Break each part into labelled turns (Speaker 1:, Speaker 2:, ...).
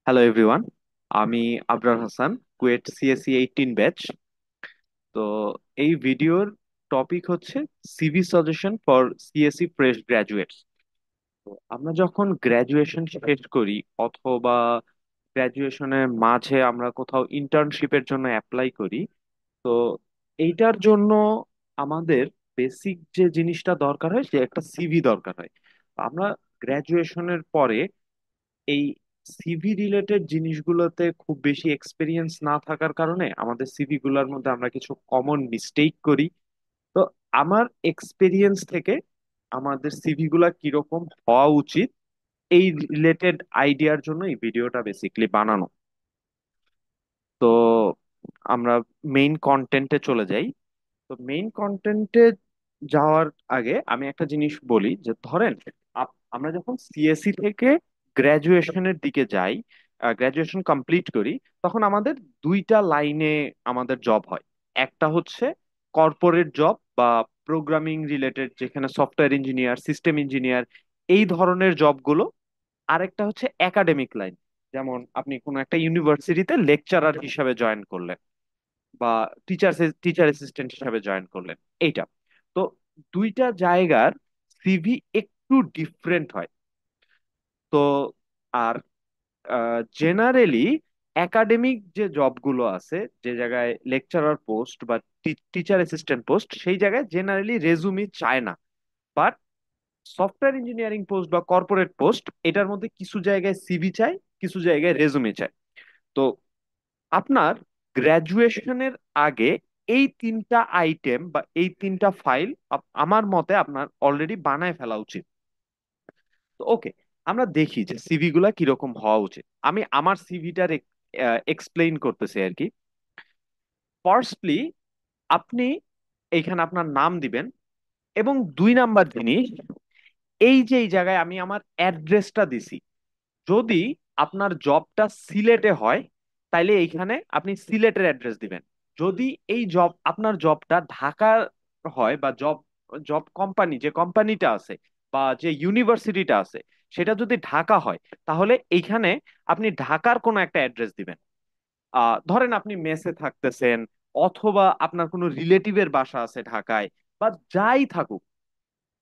Speaker 1: Hello everyone. আমি Abrar Hasan, KUET CSC 18 batch. তো এই ভিডিওর টপিক হচ্ছে CV suggestion for CSC fresh graduates. তো আমরা যখন গ্র্যাজুয়েশন শেষ করি অথবা গ্র্যাজুয়েশনের মাঝে আমরা কোথাও ইন্টার্নশিপের জন্য অ্যাপ্লাই করি, তো এইটার জন্য আমাদের বেসিক যে জিনিসটা দরকার হয় সে একটা সিভি দরকার হয়। তো আমরা গ্র্যাজুয়েশনের পরে এই সিভি রিলেটেড জিনিসগুলোতে খুব বেশি এক্সপিরিয়েন্স না থাকার কারণে আমাদের সিভি গুলোর মধ্যে আমরা কিছু কমন মিস্টেক করি। তো আমার এক্সপিরিয়েন্স থেকে আমাদের সিভি গুলা কিরকম হওয়া উচিত এই রিলেটেড আইডিয়ার জন্য এই ভিডিওটা বেসিকলি বানানো। তো আমরা মেইন কন্টেন্টে চলে যাই। তো মেইন কন্টেন্টে যাওয়ার আগে আমি একটা জিনিস বলি যে ধরেন আমরা যখন সিএসসি থেকে গ্র্যাজুয়েশনের দিকে যাই, গ্র্যাজুয়েশন কমপ্লিট করি, তখন আমাদের দুইটা লাইনে আমাদের জব হয়। একটা হচ্ছে কর্পোরেট জব বা প্রোগ্রামিং রিলেটেড, যেখানে সফটওয়্যার ইঞ্জিনিয়ার, সিস্টেম ইঞ্জিনিয়ার এই ধরনের জবগুলো। আরেকটা হচ্ছে একাডেমিক লাইন, যেমন আপনি কোনো একটা ইউনিভার্সিটিতে লেকচারার হিসাবে জয়েন করলেন বা টিচার অ্যাসিস্ট্যান্ট হিসাবে জয়েন করলেন, এইটা। তো দুইটা জায়গার সিভি একটু ডিফারেন্ট হয়। তো আর জেনারেলি একাডেমিক যে জবগুলো আছে, যে জায়গায় লেকচারার পোস্ট বা টিচার অ্যাসিস্ট্যান্ট পোস্ট, সেই জায়গায় জেনারেলি রেজুমি চায় না। বাট সফটওয়্যার ইঞ্জিনিয়ারিং পোস্ট বা কর্পোরেট পোস্ট, এটার মধ্যে কিছু জায়গায় সিভি চায়, কিছু জায়গায় রেজুমি চায়। তো আপনার গ্র্যাজুয়েশনের আগে এই তিনটা আইটেম বা এই তিনটা ফাইল আমার মতে আপনার অলরেডি বানায় ফেলা উচিত। তো ওকে, আমরা দেখি যে সিভি গুলা কিরকম হওয়া উচিত। আমি আমার সিভিটার এক্সপ্লেইন করতেছি আর কি। ফার্স্টলি আপনি এইখানে আপনার নাম দিবেন, এবং দুই নাম্বার জিনিস, এই যে এই জায়গায় আমি আমার অ্যাড্রেসটা দিছি। যদি আপনার জবটা সিলেটে হয় তাইলে এইখানে আপনি সিলেটের অ্যাড্রেস দিবেন। যদি এই জব আপনার জবটা ঢাকার হয় বা জব জব কোম্পানি যে কোম্পানিটা আছে বা যে ইউনিভার্সিটিটা আছে সেটা যদি ঢাকা হয়, তাহলে এইখানে আপনি ঢাকার কোনো একটা অ্যাড্রেস দিবেন। ধরেন আপনি মেসে থাকতেছেন, অথবা আপনার কোনো রিলেটিভের বাসা আছে ঢাকায়, বা যাই থাকুক,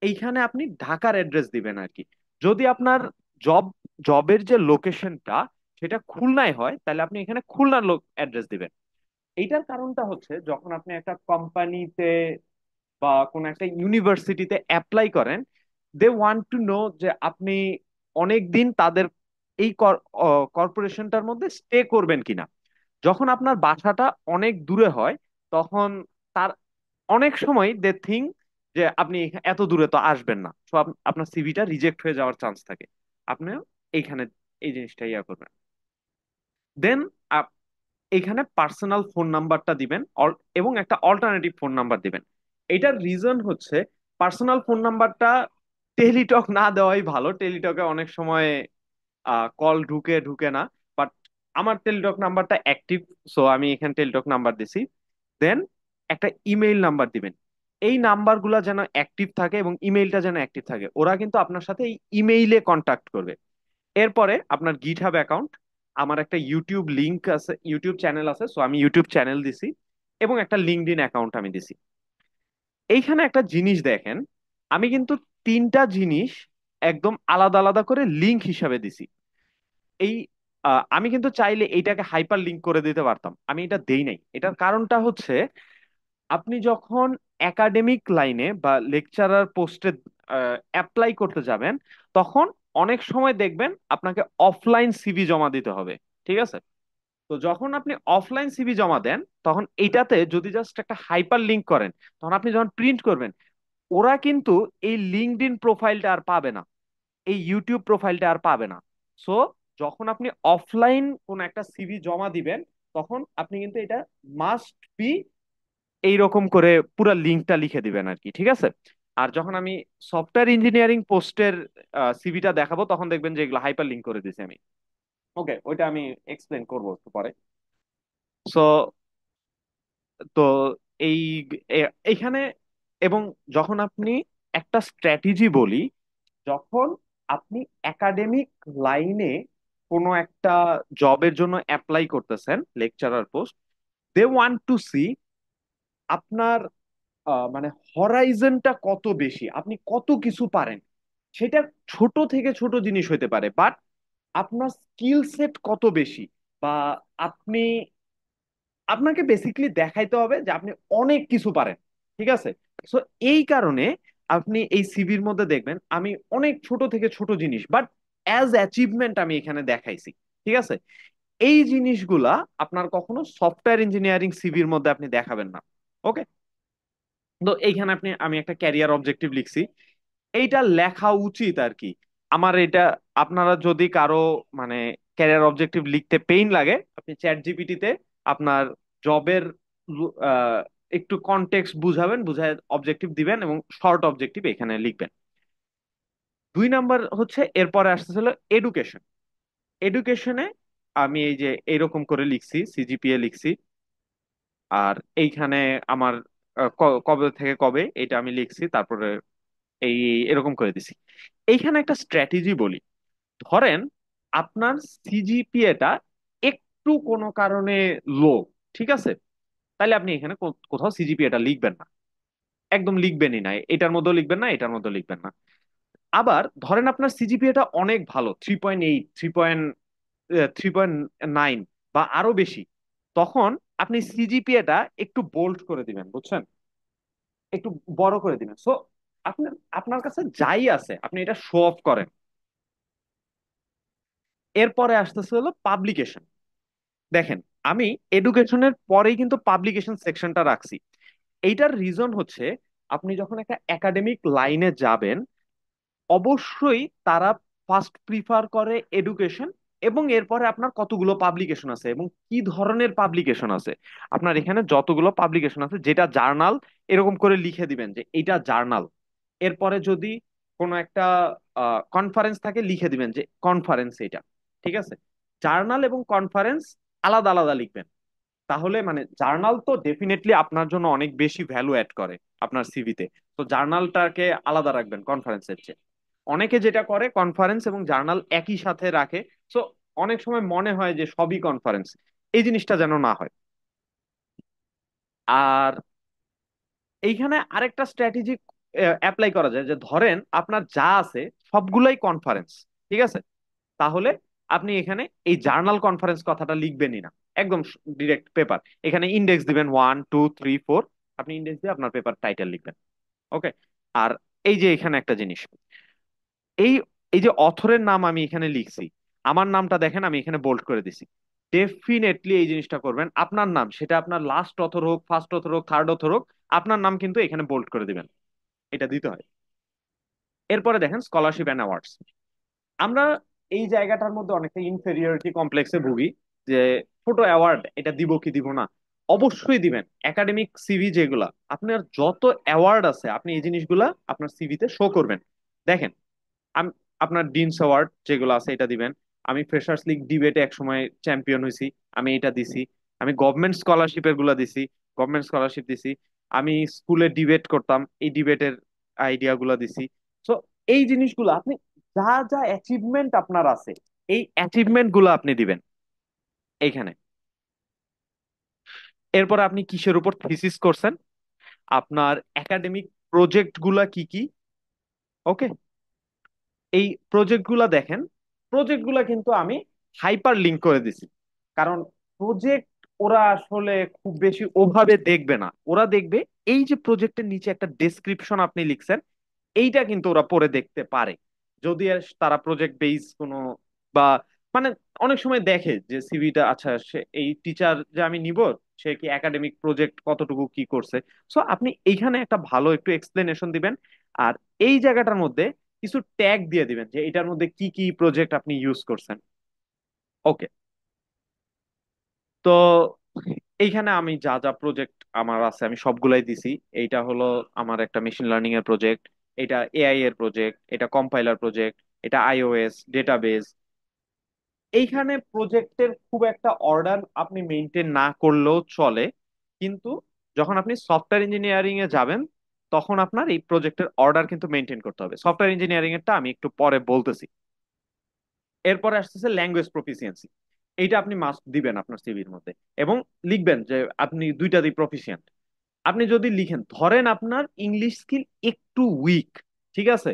Speaker 1: এইখানে আপনি ঢাকার অ্যাড্রেস দিবেন আর কি। যদি আপনার জব জবের যে লোকেশনটা সেটা খুলনায় হয়, তাহলে আপনি এখানে খুলনার অ্যাড্রেস দিবেন। এইটার কারণটা হচ্ছে যখন আপনি একটা কোম্পানিতে বা কোনো একটা ইউনিভার্সিটিতে অ্যাপ্লাই করেন, দে ওয়ান্ট টু নো যে আপনি অনেক দিন তাদের এই কর্পোরেশনটার মধ্যে স্টে করবেন কিনা। যখন আপনার বাসাটা অনেক দূরে হয়, তখন তার অনেক সময় দে থিঙ্ক যে আপনি এত দূরে তো আসবেন না, তো আপনার সিভিটা রিজেক্ট হয়ে যাওয়ার চান্স থাকে। আপনি এইখানে এই জিনিসটা ইয়া করবেন। দেন এখানে পার্সোনাল ফোন নাম্বারটা দিবেন, এবং একটা অল্টারনেটিভ ফোন নাম্বার দিবেন। এটার রিজন হচ্ছে পার্সোনাল ফোন নাম্বারটা টেলিটক না দেওয়াই ভালো। টেলিটকে অনেক সময় কল ঢুকে ঢুকে না। বাট আমার টেলিটক নাম্বারটা অ্যাক্টিভ, সো আমি এখানে টেলিটক নাম্বার দিছি। দেন একটা ইমেইল নাম্বার দিবেন। এই নাম্বারগুলো যেন অ্যাক্টিভ থাকে এবং ইমেইলটা যেন অ্যাক্টিভ থাকে, ওরা কিন্তু আপনার সাথে এই ইমেইলে কন্ট্যাক্ট করবে। এরপরে আপনার গিটহাব অ্যাকাউন্ট, আমার একটা ইউটিউব লিংক আছে, ইউটিউব চ্যানেল আছে, সো আমি ইউটিউব চ্যানেল দিছি, এবং একটা লিঙ্কডইন অ্যাকাউন্ট আমি দিছি। এইখানে একটা জিনিস দেখেন, আমি কিন্তু তিনটা জিনিস একদম আলাদা আলাদা করে লিংক হিসাবে দিছি। এই আমি কিন্তু চাইলে এইটাকে হাইপার লিংক করে দিতে পারতাম, আমি এটা দেই নাই। এটার কারণটা হচ্ছে আপনি যখন একাডেমিক লাইনে বা লেকচারার পোস্টে অ্যাপ্লাই করতে যাবেন, তখন অনেক সময় দেখবেন আপনাকে অফলাইন সিভি জমা দিতে হবে। ঠিক আছে? তো যখন আপনি অফলাইন সিভি জমা দেন, তখন এইটাতে যদি জাস্ট একটা হাইপার লিংক করেন, তখন আপনি যখন প্রিন্ট করবেন, ওরা কিন্তু এই লিঙ্কডইন প্রোফাইলটা আর পাবে না, এই ইউটিউব প্রোফাইলটা আর পাবে না। সো যখন আপনি অফলাইন কোন একটা সিভি জমা দিবেন, তখন আপনি কিন্তু এটা মাস্ট বি এইরকম করে পুরো লিঙ্কটা লিখে দিবেন আর কি। ঠিক আছে? আর যখন আমি সফটওয়্যার ইঞ্জিনিয়ারিং পোস্টের সিভিটা দেখাবো, তখন দেখবেন যে এগুলো হাইপার লিঙ্ক করে দিছি আমি। ওকে, ওইটা আমি এক্সপ্লেন করবো একটু পরে। সো তো এই এইখানে, এবং যখন আপনি একটা স্ট্র্যাটেজি বলি, যখন আপনি একাডেমিক লাইনে কোনো একটা জবের জন্য অ্যাপ্লাই করতেছেন, lecturer post, they want to see আপনার মানে হরাইজনটা কত বেশি, আপনি কত কিছু পারেন। সেটা ছোট থেকে ছোট জিনিস হতে পারে, বাট আপনার স্কিল সেট কত বেশি, বা আপনি, আপনাকে বেসিকলি দেখাইতে হবে যে আপনি অনেক কিছু পারেন। ঠিক আছে? সো এই কারণে আপনি এই সিভির মধ্যে দেখবেন আমি অনেক ছোট থেকে ছোট জিনিস বাট অ্যাজ অ্যাচিভমেন্ট আমি এখানে দেখাইছি। ঠিক আছে? এই জিনিসগুলা আপনার কখনো সফটওয়্যার ইঞ্জিনিয়ারিং সিভির মধ্যে আপনি দেখাবেন না। ওকে? তো এইখানে আমি একটা ক্যারিয়ার অবজেক্টিভ লিখছি, এইটা লেখা উচিত আর কি। আমার এটা, আপনারা যদি কারো মানে ক্যারিয়ার অবজেক্টিভ লিখতে পেইন লাগে, আপনি চ্যাট জিপিটিতে আপনার জবের একটু কনটেক্সট বুঝাবেন, বুঝায় অবজেক্টিভ দিবেন এবং শর্ট অবজেক্টিভ এখানে লিখবেন। 2 নাম্বার হচ্ছে এরপরে আসতেছিল এডুকেশন। এডুকেশনে আমি এই যে এইরকম করে লিখছি, সিজিপিএ লিখছি। আর এইখানে আমার কবে থেকে কবে এটা আমি লিখছি, তারপরে এই এরকম করে দিছি। এইখানে একটা স্ট্র্যাটেজি বলি। ধরেন আপনার সিজিপিএটা একটু কোনো কারণে লো, ঠিক আছে, তাহলে আপনি এখানে কোথাও সিজিপিএটা লিখবেন না, একদম লিখবেনই না, এটার মধ্যেও লিখবেন না, এটার মধ্যেও লিখবেন না। আবার ধরেন আপনার সিজিপিএটা অনেক ভালো, 3.8, 3.9 বা আরো বেশি, তখন আপনি সিজিপিএটা একটু বোল্ড করে দিবেন, বুঝছেন, একটু বড় করে দিবেন। সো আপনার আপনার কাছে যাই আছে আপনি এটা শো অফ করেন। এরপরে আসতেছে হলো পাবলিকেশন। দেখেন, আমি এডুকেশনের পরেই কিন্তু পাবলিকেশন সেকশনটা রাখছি। এইটার রিজন হচ্ছে আপনি যখন একটা একাডেমিক লাইনে যাবেন, অবশ্যই তারা ফার্স্ট প্রিফার করে এডুকেশন, এবং এরপরে আপনার কতগুলো পাবলিকেশন আছে এবং কি ধরনের পাবলিকেশন আছে। আপনার এখানে যতগুলো পাবলিকেশন আছে, যেটা জার্নাল, এরকম করে লিখে দিবেন যে এটা জার্নাল। এরপরে যদি কোনো একটা কনফারেন্স থাকে, লিখে দিবেন যে কনফারেন্স এটা। ঠিক আছে? জার্নাল এবং কনফারেন্স আলাদা আলাদা লিখবেন। তাহলে মানে জার্নাল তো ডেফিনেটলি আপনার জন্য অনেক বেশি ভ্যালু অ্যাড করে আপনার সিভিতে। তো জার্নালটাকে আলাদা রাখবেন কনফারেন্সের চেয়ে। অনেকে যেটা করে কনফারেন্স এবং জার্নাল একই সাথে রাখে। সো অনেক সময় মনে হয় যে সবই কনফারেন্স, এই জিনিসটা যেন না হয়। আর এইখানে আরেকটা স্ট্র্যাটেজি অ্যাপ্লাই করা যায়, যে ধরেন আপনার যা আছে সবগুলাই কনফারেন্স, ঠিক আছে, তাহলে আপনি এখানে এই জার্নাল কনফারেন্স কথাটা লিখবেনই না, একদম ডিরেক্ট পেপার, এখানে ইন্ডেক্স দিবেন 1 2 3 4, আপনি ইন্ডেক্স দিয়ে আপনার পেপার টাইটেল লিখবেন। ওকে? আর এই যে এখানে একটা জিনিস, এই এই যে অথরের নাম আমি এখানে লিখছি, আমার নামটা দেখেন আমি এখানে বোল্ড করে দিছি। ডেফিনেটলি এই জিনিসটা করবেন, আপনার নাম, সেটা আপনার লাস্ট অথর হোক, ফার্স্ট অথর হোক, থার্ড অথর হোক, আপনার নাম কিন্তু এখানে বোল্ড করে দিবেন, এটা দিতে হয়। এরপরে দেখেন স্কলারশিপ অ্যান্ড অ্যাওয়ার্ডস। আমরা এই জায়গাটার মধ্যে অনেকটা ইনফেরিয়রিটি কমপ্লেক্সে ভুগি, যে ছোট অ্যাওয়ার্ড এটা দিব কি দিব না। অবশ্যই দিবেন। একাডেমিক সিভি যেগুলা, আপনার যত অ্যাওয়ার্ড আছে আপনি এই জিনিসগুলা আপনার সিভিতে শো করবেন। দেখেন, আমি, আপনার ডিনস অ্যাওয়ার্ড যেগুলো আছে এটা দিবেন। আমি ফ্রেশার্স লিগ ডিবেটে একসময় চ্যাম্পিয়ন হয়েছি, আমি এটা দিছি। আমি গভর্নমেন্ট স্কলারশিপের গুলা দিছি, গভর্নমেন্ট স্কলারশিপ দিছি। আমি স্কুলে ডিবেট করতাম, এই ডিবেটের আইডিয়া গুলা দিছি। সো এই জিনিসগুলো আপনি, যা যা অ্যাচিভমেন্ট আপনার আছে, এই অ্যাচিভমেন্ট গুলো আপনি দিবেন এইখানে। এরপর আপনি কিসের উপর থিসিস করছেন, আপনার একাডেমিক প্রজেক্ট গুলা কি কি। ওকে? এই প্রজেক্ট গুলা দেখেন, প্রজেক্ট গুলা কিন্তু আমি হাইপার লিঙ্ক করে দিছি, কারণ প্রজেক্ট ওরা আসলে খুব বেশি ওভাবে দেখবে না, ওরা দেখবে এই যে প্রজেক্টের নিচে একটা ডেসক্রিপশন আপনি লিখছেন, এইটা কিন্তু ওরা পড়ে দেখতে পারে। যদি আর তারা প্রজেক্ট বেস কোনো, বা মানে অনেক সময় দেখে যে সিভিটা, আচ্ছা সে এই টিচার যে আমি নিব, সে কি একাডেমিক প্রজেক্ট কতটুকু কি করছে। সো আপনি এইখানে একটা ভালো একটু এক্সপ্লেনেশন দিবেন। আর এই জায়গাটার মধ্যে কিছু ট্যাগ দিয়ে দিবেন যে এটার মধ্যে কি কি প্রজেক্ট আপনি ইউজ করছেন। ওকে? তো এইখানে আমি যা যা প্রজেক্ট আমার আছে আমি সবগুলাই দিছি। এইটা হলো আমার একটা মেশিন লার্নিং এর প্রজেক্ট, এটা এআই এর প্রজেক্ট, এটা কম্পাইলার প্রজেক্ট, এটা আইওএস ডেটাবেজ। এইখানে প্রজেক্টের খুব একটা অর্ডার আপনি মেনটেন না করলেও চলে, কিন্তু যখন আপনি সফটওয়্যার ইঞ্জিনিয়ারিং এ যাবেন, তখন আপনার এই প্রজেক্টের অর্ডার কিন্তু মেনটেন করতে হবে। সফটওয়্যার ইঞ্জিনিয়ারিং এরটা আমি একটু পরে বলতেছি। এরপরে আসতেছে ল্যাঙ্গুয়েজ প্রফিসিয়েন্সি। এইটা আপনি মাস্ট দিবেন আপনার সিভির মধ্যে, এবং লিখবেন যে আপনি দুইটাতেই প্রফিসিয়েন্ট। আপনি যদি লিখেন, ধরেন আপনার ইংলিশ স্কিল একটু উইক, ঠিক আছে,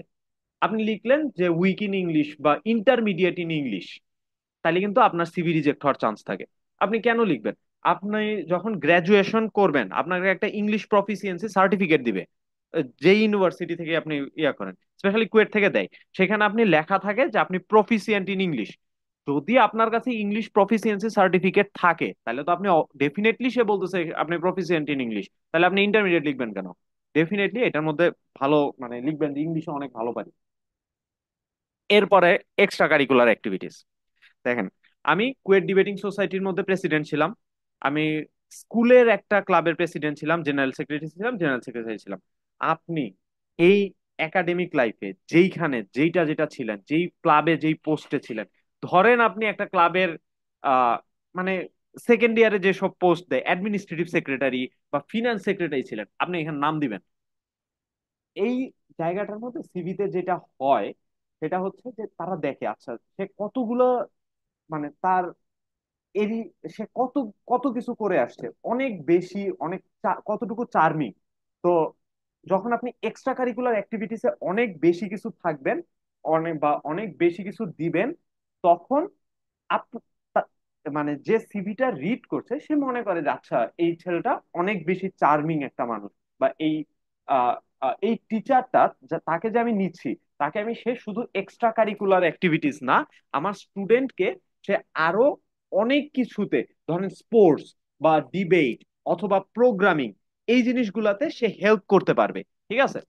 Speaker 1: আপনি লিখলেন যে উইক ইন ইংলিশ বা ইন্টারমিডিয়েট ইন ইংলিশ, তাহলে কিন্তু আপনার সিভি রিজেক্ট হওয়ার চান্স থাকে। আপনি কেন লিখবেন? আপনি যখন গ্রাজুয়েশন করবেন আপনাকে একটা ইংলিশ প্রফিসিয়েন্সি সার্টিফিকেট দিবে, যে ইউনিভার্সিটি থেকে আপনি ইয়া করেন, স্পেশালি কুয়েট থেকে দেয়। সেখানে আপনি লেখা থাকে যে আপনি প্রফিসিয়েন্ট ইন ইংলিশ। যদি আপনার কাছে ইংলিশ প্রফিসিয়েন্সি সার্টিফিকেট থাকে, তাহলে তো আপনি ডেফিনেটলি, সে বলতেছে আপনি প্রফিসিয়েন্ট ইন ইংলিশ, তাহলে আপনি ইন্টারমিডিয়েট লিখবেন কেন? ডেফিনেটলি এটার মধ্যে ভালো মানে লিখবেন যে ইংলিশে অনেক ভালো পারি। এরপরে এক্সট্রা কারিকুলার অ্যাক্টিভিটিস। দেখেন, আমি কুয়েট ডিবেটিং সোসাইটির মধ্যে প্রেসিডেন্ট ছিলাম। আমি স্কুলের একটা ক্লাবের প্রেসিডেন্ট ছিলাম, জেনারেল সেক্রেটারি ছিলাম। আপনি এই একাডেমিক লাইফে যেইখানে যেইটা যেটা ছিলেন, যেই ক্লাবে যেই পোস্টে ছিলেন, ধরেন আপনি একটা ক্লাবের আহ মানে সেকেন্ড ইয়ারে যে সব পোস্ট দেয়, অ্যাডমিনিস্ট্রেটিভ সেক্রেটারি বা ফিনান্স সেক্রেটারি ছিলেন, আপনি এখানে নাম দিবেন। এই জায়গাটার মধ্যে সিভিতে যেটা হয় সেটা হচ্ছে যে তারা দেখে আচ্ছা সে কতগুলো, মানে তার এরই, সে কত কত কিছু করে আসছে, অনেক বেশি, অনেক কতটুকু চার্মিং। তো যখন আপনি এক্সট্রা কারিকুলার অ্যাক্টিভিটিসে অনেক বেশি কিছু থাকবেন, অনেক বা অনেক বেশি কিছু দিবেন, তখন আপ তা- মানে যে সিভিটা রিড করছে সে মনে করে যে আচ্ছা এই ছেলেটা অনেক বেশি চার্মিং একটা মানুষ, বা এই এই টিচারটা, তাকে যে আমি নিচ্ছি, তাকে আমি, সে শুধু এক্সট্রা কারিকুলার অ্যাক্টিভিটিস না, আমার স্টুডেন্টকে সে আরো অনেক কিছুতে, ধরেন স্পোর্টস বা ডিবেট অথবা প্রোগ্রামিং, এই জিনিসগুলাতে সে হেল্প করতে পারবে। ঠিক আছে?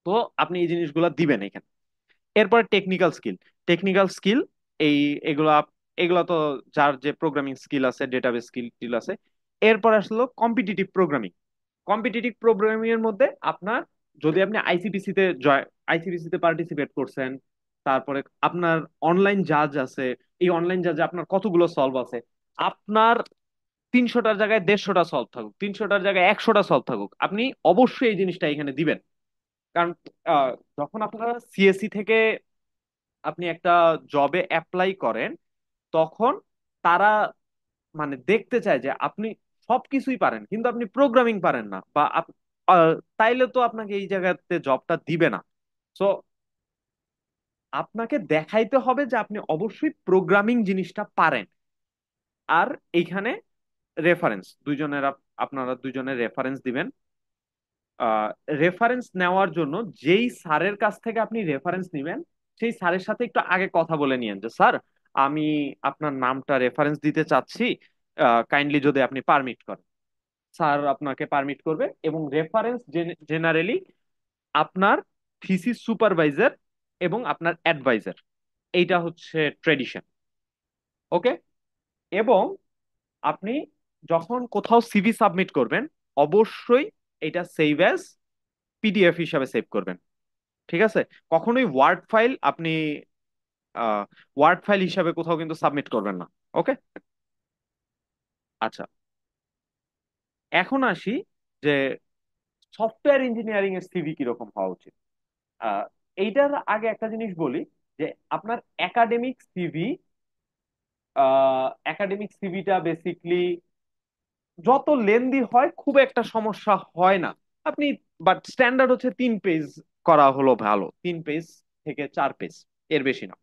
Speaker 1: তো আপনি এই জিনিসগুলা দিবেন এখানে। এরপর টেকনিক্যাল স্কিল। টেকনিক্যাল স্কিল, এই এগুলা এগুলা তো যার যে প্রোগ্রামিং স্কিল আছে, ডেটাবেস স্কিল টিল আছে। এরপর আসলো কম্পিটিটিভ প্রোগ্রামিং। কম্পিটিটিভ প্রোগ্রামিং এর মধ্যে আপনার, যদি আপনি আইসিপিসি তে পার্টিসিপেট করছেন, তারপরে আপনার অনলাইন জাজ আছে, এই অনলাইন জাজে আপনার কতগুলো সলভ আছে, আপনার 300টার জায়গায় 150টা সলভ থাকুক, 300টার জায়গায় 100টা সলভ থাকুক, আপনি অবশ্যই এই জিনিসটা এখানে দিবেন। কারণ আহ, যখন আপনারা সিএসসি থেকে আপনি একটা জবে অ্যাপ্লাই করেন, তখন তারা মানে দেখতে চায় যে আপনি সবকিছুই পারেন কিন্তু আপনি প্রোগ্রামিং পারেন না, বা তাইলে তো আপনাকে এই জায়গাতে জবটা দিবে না। সো আপনাকে দেখাইতে হবে যে আপনি অবশ্যই প্রোগ্রামিং জিনিসটা পারেন। আর এইখানে রেফারেন্স, আপনারা দুইজনের রেফারেন্স দিবেন। রেফারেন্স নেওয়ার জন্য যেই স্যারের কাছ থেকে আপনি রেফারেন্স নেবেন, সেই স্যারের সাথে একটু আগে কথা বলে নিয়েন যে স্যার, আমি আপনার নামটা রেফারেন্স দিতে চাচ্ছি, কাইন্ডলি যদি আপনি পারমিট করেন। স্যার আপনাকে পারমিট করবে, এবং রেফারেন্স জেনারেলি আপনার থিসিস সুপারভাইজার এবং আপনার অ্যাডভাইজার, এইটা হচ্ছে ট্রেডিশন। ওকে? এবং আপনি যখন কোথাও সিভি সাবমিট করবেন, অবশ্যই এটা সেভ অ্যাজ পিডিএফ হিসাবে সেভ করবেন। ঠিক আছে? কখনোই ওয়ার্ড ফাইল হিসাবে কোথাও কিন্তু সাবমিট করবেন না। ওকে? আচ্ছা, এখন আসি যে সফটওয়্যার ইঞ্জিনিয়ারিং এর সিভি কিরকম হওয়া উচিত। আহ, এইটার আগে একটা জিনিস বলি, যে আপনার একাডেমিক সিভিটা বেসিকলি যত লেন্দি হয় খুব একটা সমস্যা হয় না। আপনি, বাট স্ট্যান্ডার্ড হচ্ছে 3 পেজ করা হলো ভালো, 3 পেজ থেকে 4 পেজ, এর বেশি না।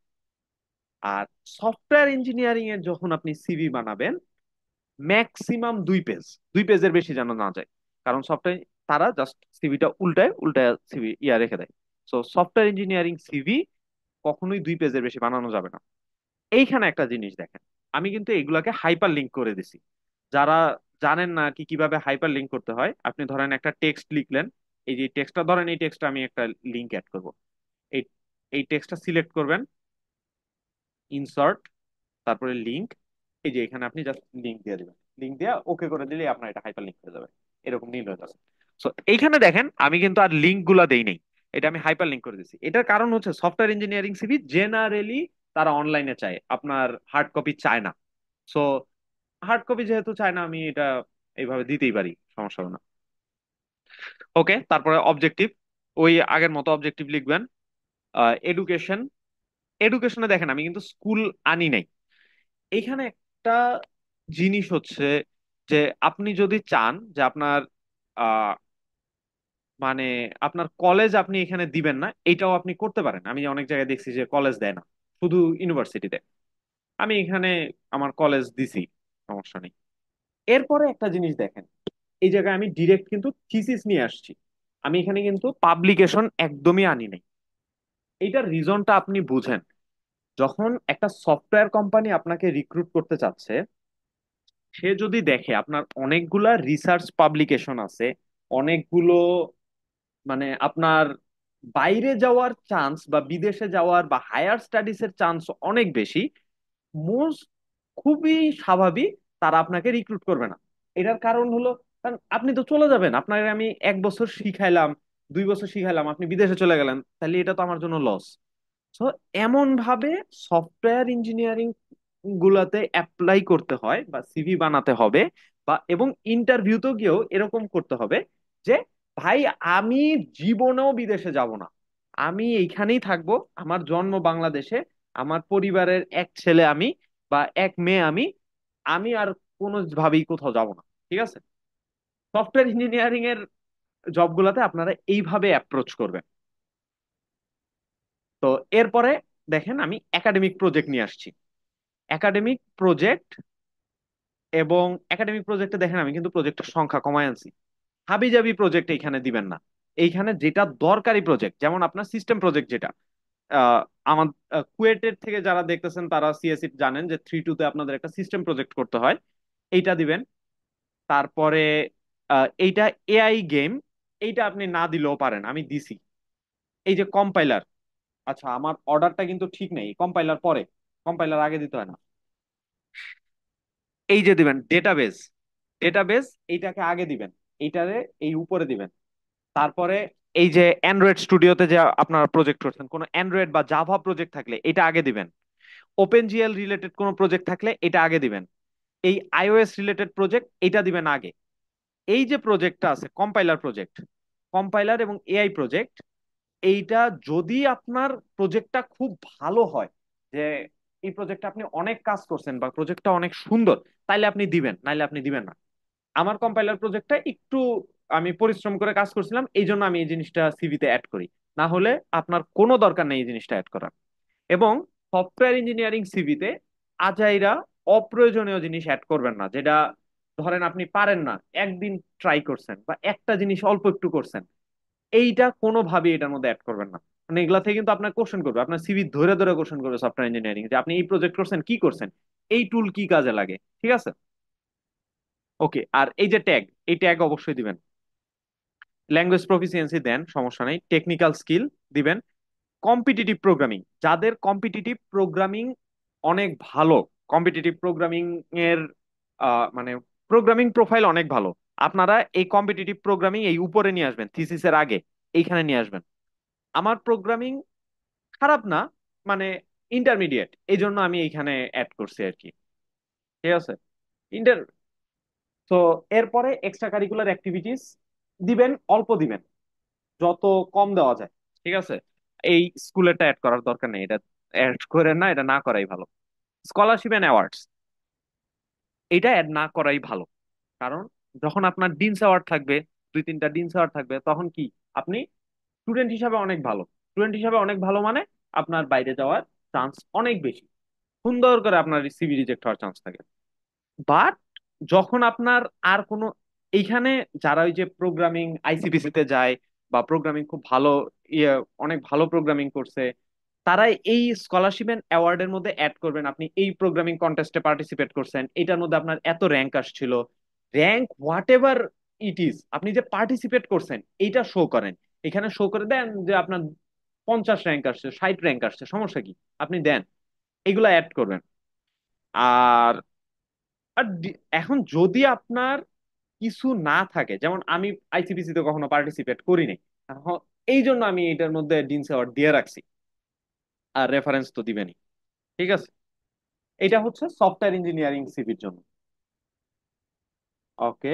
Speaker 1: আর সফটওয়্যার ইঞ্জিনিয়ারিং এর যখন আপনি সিভি বানাবেন, ম্যাক্সিমাম 2 পেজ, 2 পেজের বেশি যেন না যায়। কারণ সফটওয়্যার, তারা জাস্ট সিভিটা উল্টায় উল্টায় সিভি রেখে দেয়। সো সফটওয়্যার ইঞ্জিনিয়ারিং সিভি কখনোই 2 পেজের বেশি বানানো যাবে না। এইখানে একটা জিনিস দেখেন, আমি কিন্তু এগুলাকে হাইপার লিঙ্ক করে দিছি। যারা জানেন না কি কিভাবে হাইপার লিঙ্ক করতে হয়, আপনি ধরেন একটা টেক্সট লিখলেন, এই যে টেক্সটটা ধরেন, এই টেক্সটটা আমি একটা লিঙ্ক অ্যাড করব। এই এই টেক্সটটা সিলেক্ট করবেন, ইনসার্ট, তারপরে লিঙ্ক। এই যে এখানে আপনি জাস্ট লিঙ্ক দিয়ে দিবেন, লিঙ্ক দিয়ে ওকে করে দিলে আপনার এটা হাইপার লিঙ্ক হয়ে যাবে, এরকম নীল হয়ে যাবে। সো এইখানে দেখেন আমি কিন্তু আর লিঙ্ক গুলা দেই নাই, এটা আমি হাইপার লিঙ্ক করে দিছি। এটার কারণ হচ্ছে সফটওয়্যার ইঞ্জিনিয়ারিং সিভি জেনারেলি তারা অনলাইনে চায়, আপনার হার্ড কপি চায় না। সো হার্ড কপি যেহেতু চায় না, আমি এটা এইভাবে দিতেই পারি, সমস্যা হবে না। ওকে, তারপরে অবজেক্টিভ, ওই আগের মতো অবজেক্টিভ লিখবেন। এডুকেশন, এডুকেশনে দেখেন আমি কিন্তু স্কুল আনি নাই। এইখানে একটা জিনিস হচ্ছে যে আপনি যদি চান যে আপনার মানে আপনার কলেজ আপনি এখানে দিবেন না, এটাও আপনি করতে পারেন। আমি অনেক জায়গায় দেখছি যে কলেজ দেয় না, শুধু ইউনিভার্সিটিতে। আমি এখানে আমার কলেজ দিছি, সমস্যা নেই। এরপরে একটা জিনিস দেখেন, এই জায়গায় আমি ডিরেক্ট কিন্তু থিসিস নিয়ে আসছি। আমি এখানে কিন্তু পাবলিকেশন একদমই আনি নাই। এইটার রিজনটা আপনি বুঝেন। যখন একটা সফটওয়্যার কোম্পানি আপনাকে রিক্রুট করতে চাচ্ছে, সে যদি দেখে আপনার অনেকগুলা রিসার্চ পাবলিকেশন আছে, অনেকগুলো মানে আপনার বাইরে যাওয়ার চান্স বা বিদেশে যাওয়ার বা হায়ার স্টাডিজ এর চান্স অনেক বেশি, মোস্ট খুবই স্বাভাবিক তারা আপনাকে রিক্রুট করবে না। এটার কারণ হলো, কারণ আপনি তো চলে যাবেন, আপনাকে আমি 1 বছর শিখাইলাম, 2 বছর শিখাইলাম, আপনি বিদেশে চলে গেলেন, তাহলে এটা তো আমার জন্য লস। তো এমন ভাবে সফটওয়্যার ইঞ্জিনিয়ারিং গুলাতে অ্যাপ্লাই করতে হয় বা সিভি বানাতে হবে, বা এবং ইন্টারভিউতেও গিয়েও এরকম করতে হবে যে ভাই আমি জীবনেও বিদেশে যাব না, আমি এইখানেই থাকবো, আমার জন্ম বাংলাদেশে, আমার পরিবারের এক ছেলে আমি বা এক মেয়ে আমি, আমি আর কোনো ভাবেই কোথাও যাব না। ঠিক আছে? সফটওয়্যার ইঞ্জিনিয়ারিং এর জবগুলোতে আপনারা এইভাবে অ্যাপ্রোচ করবেন। তো এরপরে দেখেন আমি একাডেমিক প্রজেক্ট নিয়ে আসছি। একাডেমিক প্রজেক্ট, এবং একাডেমিক প্রজেক্টে দেখেন আমি কিন্তু প্রজেক্টের সংখ্যা কমায় আনছি। হাবিজাবি প্রজেক্ট এইখানে দিবেন না। এইখানে যেটা দরকারি প্রজেক্ট, যেমন আপনার সিস্টেম প্রজেক্ট যেটা, আহ, আমার কুয়েটের থেকে যারা দেখতেছেন তারা সিএসসি জানেন যে 3-2 তে আপনাদের একটা সিস্টেম প্রজেক্ট করতে হয়, এইটা দিবেন। তারপরে এইটা এআই গেম, এইটা আপনি না দিলেও পারেন, আমি দিছি। এই যে কম্পাইলার, আচ্ছা আমার অর্ডারটা কিন্তু ঠিক নেই, কম্পাইলার পরে, কম্পাইলার আগে দিতে হয় না। এই যে দিবেন ডেটাবেজ, ডেটাবেজ এইটাকে আগে দিবেন, এইটারে এই উপরে দিবেন। তারপরে এই যে অ্যান্ড্রয়েড স্টুডিওতে যে আপনারা প্রজেক্ট করছেন, কোনো অ্যান্ড্রয়েড বা জাভা প্রজেক্ট থাকলে এটা আগে দিবেন। ওপেন জিএল রিলেটেড কোনো প্রজেক্ট থাকলে এটা আগে দিবেন। এই আইওএস রিলেটেড প্রজেক্ট এটা দিবেন আগে। এই যে প্রজেক্টটা আছে কম্পাইলার প্রজেক্ট, কম্পাইলার এবং এআই প্রজেক্ট, এইটা যদি আপনার প্রজেক্টটা খুব ভালো হয়, যে এই প্রজেক্টটা আপনি অনেক কাজ করছেন বা প্রজেক্টটা অনেক সুন্দর, তাইলে আপনি দিবেন, নাইলে আপনি দিবেন না। আমার কম্পাইলার প্রজেক্টটা একটু আমি পরিশ্রম করে কাজ করছিলাম, এই জন্য আমি এই জিনিসটা সিভিতে অ্যাড করি। না হলে আপনার কোনো দরকার নেই এই জিনিসটা অ্যাড করার। এবং সফটওয়্যার ইঞ্জিনিয়ারিং সিভিতে আজাইরা অপ্রয়োজনীয় জিনিস অ্যাড করবেন না, যেটা ধরেন আপনি পারেন না, একদিন ট্রাই করছেন বা একটা জিনিস অল্প একটু করছেন, এইটা কোনোভাবেই এটার মধ্যে অ্যাড করবেন না। মানে এগুলা থেকে কিন্তু আপনার কোশ্চেন করবে, আপনার সিভি ধরে ধরে কোশ্চেন করবে সফটওয়্যার ইঞ্জিনিয়ারিং, যে আপনি এই প্রজেক্ট করছেন, কি করছেন, এই টুল কি কাজে লাগে। ঠিক আছে? ওকে। আর এই যে ট্যাগ, এই ট্যাগ অবশ্যই দিবেন। ল্যাঙ্গুয়েজ প্রফিসিয়েন্সি দেন, সমস্যা নেই, টেকনিক্যাল স্কিল দিবেন। কম্পিটিটিভ প্রোগ্রামিং, যাদের কম্পিটিটিভ প্রোগ্রামিং অনেক ভালো, কম্পিটিটিভ প্রোগ্রামিং এর মানে প্রোগ্রামিং প্রোফাইল অনেক ভালো, আপনারা এই কম্পিটিটিভ প্রোগ্রামিং এই উপরে নিয়ে আসবেন, থিসিসের আগে এইখানে নিয়ে আসবেন। আমার প্রোগ্রামিং খারাপ না, মানে ইন্টারমিডিয়েট, এই জন্য আমি এইখানে অ্যাড করছি আর কি। ঠিক আছে? ইন্টার তো এরপরে এক্সট্রা কারিকুলার অ্যাক্টিভিটিস দিবেন, অল্প দিবেন, যত কম দেওয়া যায়। ঠিক আছে? এই স্কুলেরটা অ্যাড করার দরকার নেই, এটা অ্যাড করেন না, এটা না করাই ভালো। স্কলারশিপ এন্ড অ্যাওয়ার্ডস, এটা অ্যাড না করাই ভালো। কারণ যখন আপনার ডিনস অ্যাওয়ার্ড থাকবে, 2-3টা ডিনস অ্যাওয়ার্ড থাকবে, তখন কি আপনি স্টুডেন্ট হিসাবে অনেক ভালো, স্টুডেন্ট হিসাবে অনেক ভালো মানে আপনার বাইরে যাওয়ার চান্স অনেক বেশি, সুন্দর করে আপনার সিভি রিজেক্ট হওয়ার চান্স থাকে। বাট যখন আপনার আর কোনো, এইখানে যারা ওই যে প্রোগ্রামিং আইসিপিসি তে যায় বা প্রোগ্রামিং খুব ভালো, ইয়ে অনেক ভালো প্রোগ্রামিং করছে, তারাই এই স্কলারশিপ এন্ড অ্যাওয়ার্ডের মধ্যে অ্যাড করবেন আপনি এই প্রোগ্রামিং কন্টেস্টে পার্টিসিপেট করছেন, এটার মধ্যে আপনার এত র্যাঙ্ক আসছিল। Rank what ever it is, আপনি যে পার্টিসিপেট করছেন এইটা শো করেন। এখানে শো করে দেন যে আপনার 50 র্যাঙ্ক আসছে, 60 র্যাঙ্ক আসছে, সমস্যা কি, আপনি দেন। এগুলা অ্যাড করবেন। আর আর এখন যদি আপনার কিছু না থাকে, যেমন আমি আইসিপিসি তে কখনো পার্টিসিপেট করি নাই, এখন এই জন্য আমি এটার মধ্যে ডিনস অ্যাওয়ার্ড দিয়ে রাখছি। আর রেফারেন্স তো দিবেনই। ঠিক আছে? এটা হচ্ছে সফটওয়্যার ইঞ্জিনিয়ারিং সিভির জন্য। ওকে।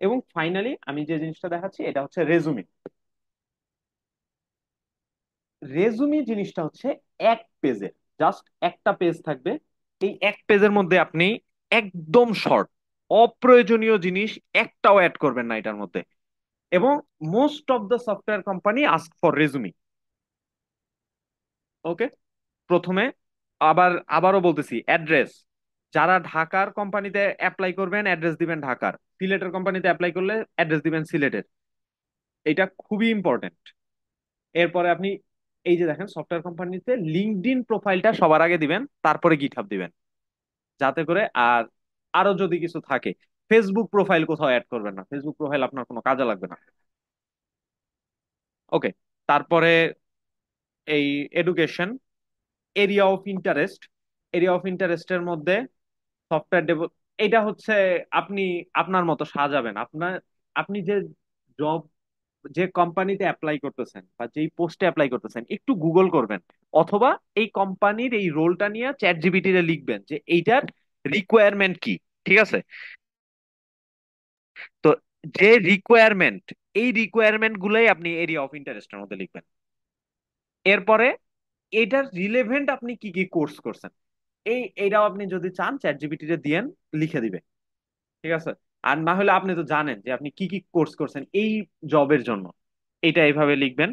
Speaker 1: এবং ফাইনালি আমি যে জিনিসটা দেখাচ্ছি এটা হচ্ছে রেজুমে। রেজুমি জিনিসটা হচ্ছে এক পেজের, জাস্ট একটা পেজ থাকবে। এই এক পেজের মধ্যে আপনি একদম শর্ট, অপ্রয়োজনীয় জিনিস একটাও অ্যাড করবেন না এটার মধ্যে। এবং most of the software company ask for resume. Okay, প্রথমে আবারও বলতেছি, অ্যাড্রেস। যারা ঢাকার কোম্পানিতে অ্যাপ্লাই করবেন অ্যাড্রেস দিবেন ঢাকার, সিলেটের কোম্পানিতে অ্যাপ্লাই করলে অ্যাড্রেস দিবেন সিলেটের। এটা খুবই ইম্পর্টেন্ট। এরপরে আপনি এই যে দেখেন সফটওয়্যার কোম্পানিতে লিঙ্কডইন প্রোফাইলটা সবার আগে দিবেন, তারপরে গিটহাব দিবেন, যাতে করে আর আরো যদি কিছু থাকে। ফেসবুক প্রোফাইল কোথাও অ্যাড করবেন না, ফেসবুক প্রোফাইল আপনার কোনো কাজে লাগবে না। ওকে, তারপরে এই education, area of interest. Area of ইন্টারেস্টের মধ্যে সফটওয়্যার ডেভেলপ, এটা হচ্ছে আপনি আপনার মতো সাজাবেন। আপনি যে জব, যে কোম্পানিতে অ্যাপ্লাই করতেছেন বা যেই পোস্টে অ্যাপ্লাই করতেছেন একটু গুগল করবেন, অথবা এই কোম্পানির এই রোলটা নিয়ে চ্যাট জিপিটি তে লিখবেন যে এইটার রিকোয়ারমেন্ট কি। ঠিক আছে? তো যে রিকোয়ারমেন্ট, এই রিকোয়ারমেন্ট গুলাই আপনি এরিয়া অফ ইন্টারেস্টের মধ্যে লিখবেন। এরপরে এটার রিলেভেন্ট আপনি কি কি কোর্স করছেন, এইটাও আপনি যদি চান চ্যাট জিপিটি তে দিয়েন, লিখে দিবে। ঠিক আছে? আর না হলে আপনি তো জানেন যে আপনি কি কি কোর্স করছেন এই জবের জন্য, এটা এইভাবে লিখবেন।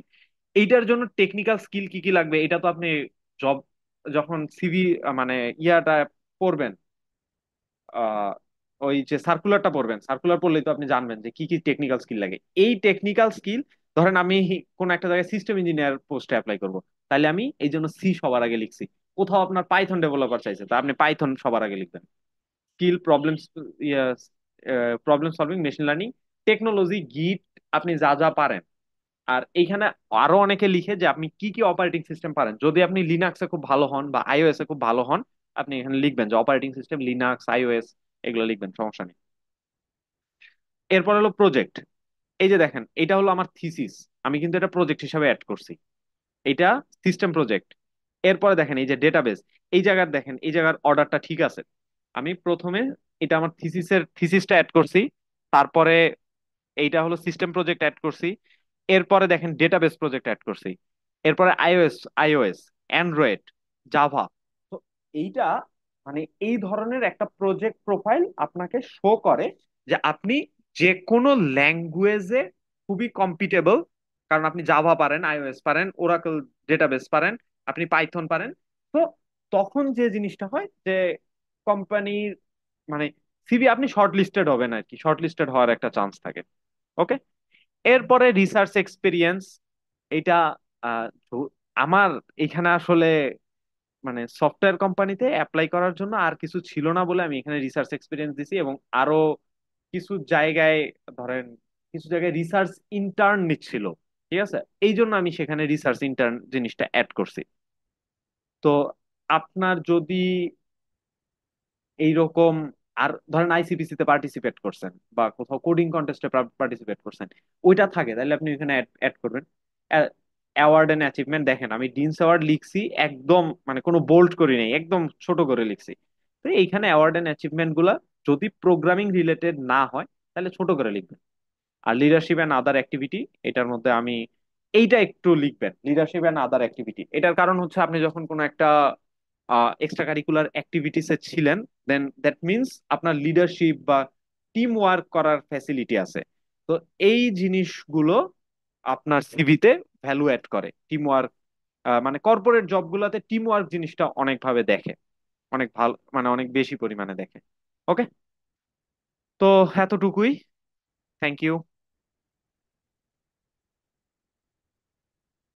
Speaker 1: এইটার জন্য টেকনিক্যাল স্কিল কি কি লাগবে এটা তো আপনি জব, যখন সিভি মানে ইয়াটা পড়বেন, আহ, ওই যে সার্কুলারটা পড়বেন, সার্কুলার পড়লেই তো আপনি জানবেন যে কি কি টেকনিক্যাল স্কিল লাগে। এই টেকনিক্যাল স্কিল, ধরেন আমি কোন একটা জায়গায় সিস্টেম ইঞ্জিনিয়ার পোস্টে অ্যাপ্লাই করব, তাহলে আমি এই জন্য সি সবার আগে লিখছি। কোথাও আপনার পাইথন ডেভেলপার চাইছে, তা আপনি পাইথন সবার আগে লিখবেন। Skill, problem solving, machine learning, technology, গিট, আপনি যা যা পারেন। আর এইখানে আরো অনেকে লিখে যে আপনি কি কি অপারেটিং সিস্টেম পারেন। যদি আপনি লিনাক্সে খুব ভালো হন বা আইওএস এ খুব ভালো হন, আপনি এখানে লিখবেন যে অপারেটিং সিস্টেম লিনাক্স, আইওএস, এগুলো লিখবেন, সমস্যা নেই। এরপর হলো প্রজেক্ট। এই যে দেখেন এটা হলো আমার থিসিস, আমি কিন্তু এটা প্রজেক্ট হিসাবে অ্যাড করছি। এটা সিস্টেম প্রজেক্ট। এরপরে দেখেন এই যে ডেটাবেস, এই জায়গার দেখেন এই জায়গার অর্ডারটা ঠিক আছে। আমি প্রথমে এটা আমার থিসিসটা অ্যাড করছি, তারপরে এইটা হলো সিস্টেম প্রজেক্ট অ্যাড করছি, এরপরে দেখেন ডেটাবেস প্রজেক্ট অ্যাড করছি, এরপরে আইওএস, অ্যান্ড্রয়েড, জাভা। তো এইটা মানে এই ধরনের একটা প্রজেক্ট প্রোফাইল আপনাকে শো করে যে আপনি যে কোনো ল্যাঙ্গুয়েজে খুবই কম্পিটেবল। কারণ আপনি জাভা পারেন, আইওএস পারেন, ওরাকল ডেটাবেস পারেন, আপনি পাইথন পারেন। তো তখন যে জিনিসটা হয় যে কোম্পানির মানে সিভি আপনি শর্ট লিস্টেড হবেন আর কি, শর্ট লিস্টেড হওয়ার একটা চান্স থাকে। ওকে, এরপরে রিসার্চ এক্সপিরিয়েন্স। এটা আমার এখানে আসলে মানে সফটওয়্যার কোম্পানিতে অ্যাপ্লাই করার জন্য আর কিছু ছিল না বলে আমি এখানে রিসার্চ এক্সপিরিয়েন্স দিছি। এবং আরো কিছু জায়গায়, ধরেন কিছু জায়গায় রিসার্চ ইন্টার্ন নিচ্ছিল, ঠিক আছে, এই জন্য আমি সেখানে রিসার্চ ইন্টার্ন জিনিসটা অ্যাড করছি। তো আপনার যদি এইরকম, আর ধরেন আইসিপিসি তে পার্টিসিপেট করছেন বা কোথাও কোডিং কন্টেস্টে পার্টিসিপেট করছেন, ওইটা থাকে, তাহলে আপনি এখানে অ্যাড করবেন। অ্যাওয়ার্ড এন্ড অ্যাচিভমেন্ট, দেখেন আমি ডিনস অ্যাওয়ার্ড লিখছি একদম, মানে কোনো বোল্ড করি নাই, একদম ছোট করে লিখছি। তো এইখানে অ্যাওয়ার্ড এন্ড অ্যাচিভমেন্ট গুলা যদি প্রোগ্রামিং রিলেটেড না হয় তাহলে ছোট করে লিখবেন। আর লিডারশিপ এন্ড আদার অ্যাক্টিভিটি, এটার মধ্যে আমি এইটা একটু লিখবেন, লিডারশিপ এন্ড আদার অ্যাক্টিভিটি। এটার কারণ হচ্ছে আপনি যখন কোনো একটা এক্সট্রা কারিকুলার অ্যাক্টিভিটিসে ছিলেন, দেন দ্যাট মিনস আপনার লিডারশিপ বা টিম ওয়ার্ক করার ফ্যাসিলিটি আছে। তো এই জিনিসগুলো আপনার সিভিতে ভ্যালু অ্যাড করে। টিম ওয়ার্ক, মানে কর্পোরেট জবগুলোতে টিম ওয়ার্ক জিনিসটা অনেকভাবে দেখে, অনেক ভালো, মানে অনেক বেশি পরিমাণে দেখে। ওকে, তো এতটুকুই। Thank you.